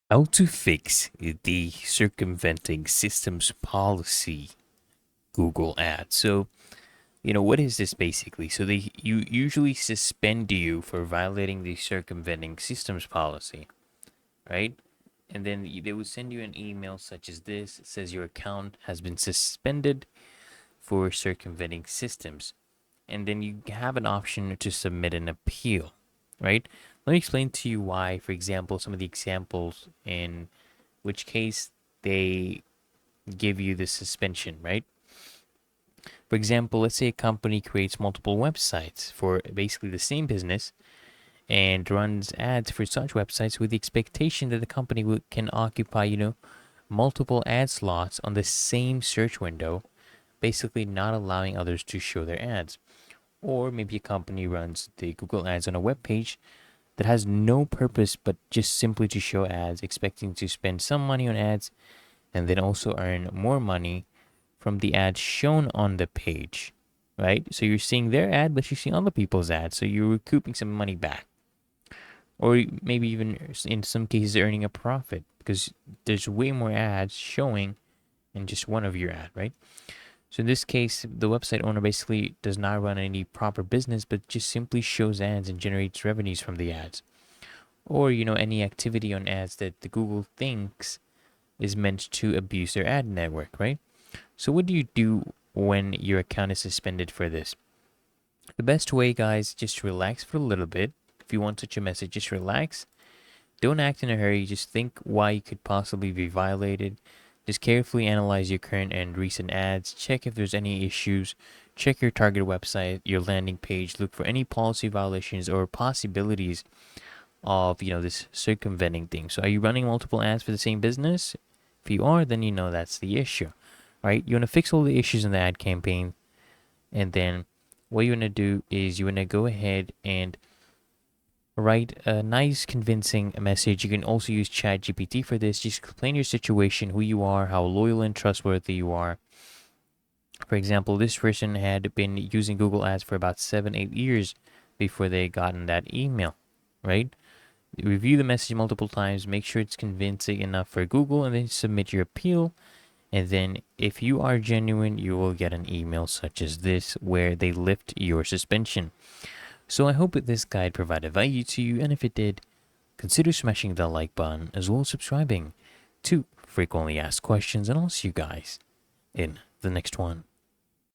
How to fix the circumventing systems policy Google Ads. So, what is this basically? So they you usually suspend you for violating the circumventing systems policy, right? And then they will send you an email such as this. It says your account has been suspended for circumventing systems. And then you have an option to submit an appeal, right? Let me explain to you why, for example, some of the examples in which case they give you the suspension, right? For example, let's say a company creates multiple websites for basically the same business and runs ads for such websites with the expectation that the company can occupy, multiple ad slots on the same search window, basically not allowing others to show their ads. Or maybe a company runs the Google Ads on a web page that has no purpose but just simply to show ads, expecting to spend some money on ads and then also earn more money from the ads shown on the page, right? So you're seeing their ad, but you're seeing other people's ads, so you're recouping some money back. Or maybe even in some cases earning a profit because there's way more ads showing in just one of your ad, right? So in this case, the website owner basically does not run any proper business, but just simply shows ads and generates revenues from the ads. Or, any activity on ads that the Google thinks is meant to abuse their ad network, right? So what do you do when your account is suspended for this? The best way, guys, just relax for a little bit. If you want such a message, just relax. Don't act in a hurry. Just think why you could possibly be violated. Just carefully analyze your current and recent ads. Check if there's any issues. Check your target website, your landing page. Look for any policy violations or possibilities of, this circumventing thing. So are you running multiple ads for the same business? If you are, then that's the issue, right? You want to fix all the issues in the ad campaign, and then what you want to do is you want to go ahead and write a nice convincing message. You can also use ChatGPT for this. Just explain your situation, who you are, how loyal and trustworthy you are. For example, this person had been using Google Ads for about 7-8 years before they gotten that email, right? Review the message multiple times, make sure it's convincing enough for Google, and then submit your appeal. And then if you are genuine, you will get an email such as this where they lift your suspension. So I hope that this guide provided value to you, and if it did, consider smashing the like button as well as subscribing to frequently asked questions, and I'll see you guys in the next one.